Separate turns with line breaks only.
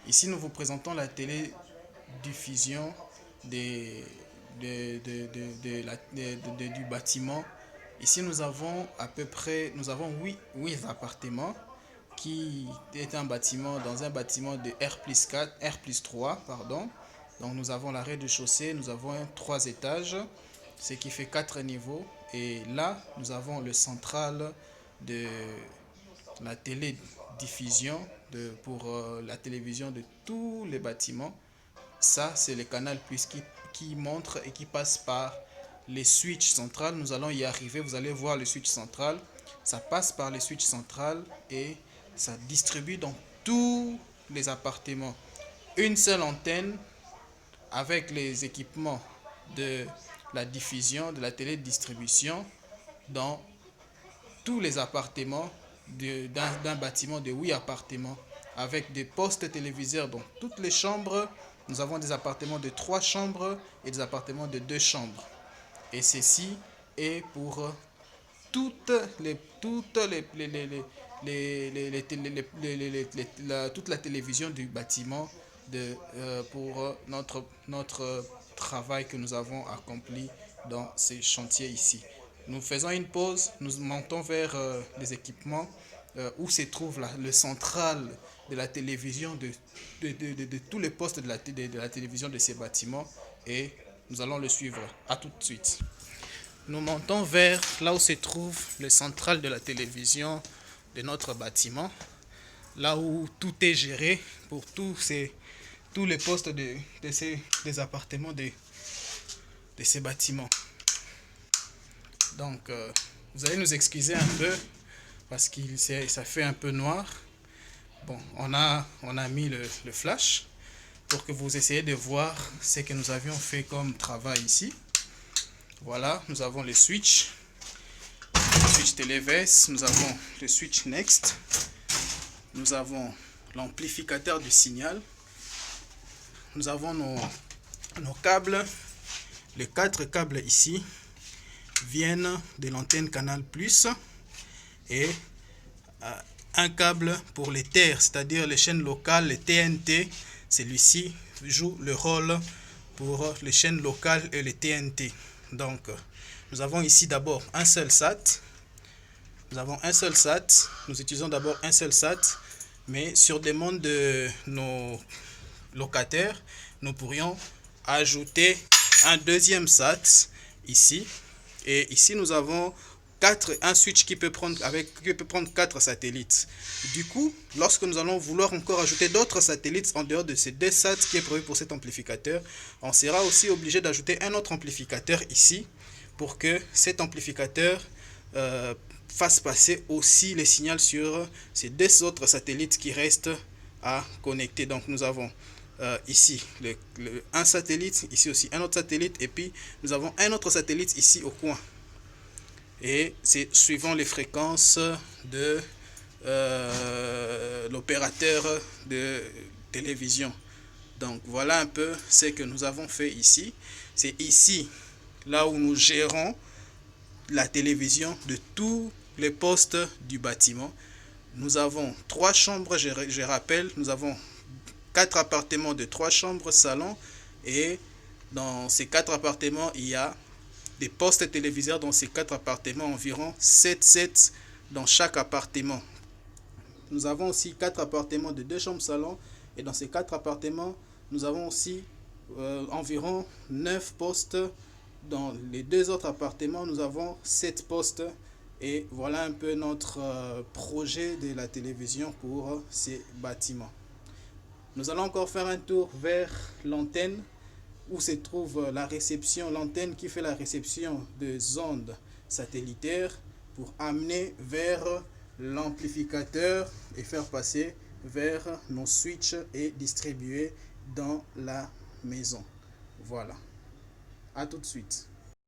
Ici, nous vous présentons la télédiffusion des, du bâtiment. Ici, nous avons à peu près, nous avons 8 appartements qui est dans un bâtiment de R plus 3, pardon. Donc nous avons la rez-de-chaussée, nous avons 3 étages, ce qui fait 4 niveaux. Et là, nous avons le central de la télédiffusion pour la télévision de tous les bâtiments. Ça, c'est le canal plus qui montre et qui passe par les switches centrales. Nous allons y arriver, vous allez voir le switch central. Ça passe par les switches centrales et ça distribue dans tous les appartements. Une seule antenne avec les équipements de la diffusion, de la télédistribution dans tous les appartements d'un bâtiment de 8 appartements avec des postes téléviseurs dans toutes les chambres. Nous avons des appartements de 3 chambres et des appartements de 2 chambres. Et ceci est pour toute la télévision du bâtiment pour notre travail que nous avons accompli dans ces chantiers ici. Nous faisons une pause, nous montons vers les équipements où se trouve le central de la télévision de tous les postes de la télévision de ces bâtiments et nous allons le suivre. À tout de suite. Nous montons vers là où se trouve le central de la télévision de notre bâtiment, là où tout est géré pour tous les postes des appartements de ces bâtiments. Donc, vous allez nous excuser un peu parce que ça fait un peu noir. Bon, on a mis le flash pour que vous essayiez de voir ce que nous avions fait comme travail ici. Voilà, nous avons le switch TeleVS, nous avons le switch Next, nous avons l'amplificateur du signal, nous avons nos câbles. Les 4 câbles ici viennent de l'antenne Canal Plus et un câble pour les terres, c'est-à-dire les chaînes locales, les TNT. Celui-ci joue le rôle pour les chaînes locales et les TNT. Donc, nous avons ici d'abord un seul SAT. Nous utilisons d'abord un seul SAT, mais sur demande de nos locataires, nous pourrions ajouter un deuxième SAT ici. Et ici, nous avons un switch qui peut prendre 4 satellites. Du coup, lorsque nous allons vouloir encore ajouter d'autres satellites en dehors de ces 2 SAT qui est prévu pour cet amplificateur, on sera aussi obligé d'ajouter un autre amplificateur ici pour que cet amplificateur fasse passer aussi les signaux sur ces 2 autres satellites qui restent à connecter. Donc nous avons ici un satellite, ici aussi un autre satellite, et puis nous avons un autre satellite ici au coin. Et c'est suivant les fréquences de l'opérateur de télévision. Donc voilà un peu ce que nous avons fait ici. C'est ici là où nous gérons la télévision de tous les postes du bâtiment. Nous avons 3 chambres, je rappelle, nous avons 4 appartements de 3 chambres, salon, et dans ces 4 appartements, il y a des postes téléviseurs dans ces 4 appartements, environ 7 dans chaque appartement. Nous avons aussi 4 appartements de 2 chambres salon, et dans ces 4 appartements, nous avons aussi environ 9 postes. Dans les 2 autres appartements, nous avons 7 postes. Et voilà un peu notre projet de la télévision pour ces bâtiments. Nous allons encore faire un tour vers l'antenne où se trouve la réception, l'antenne qui fait la réception des ondes satellitaires pour amener vers l'amplificateur et faire passer vers nos switches et distribuer dans la maison. Voilà. À tout de suite.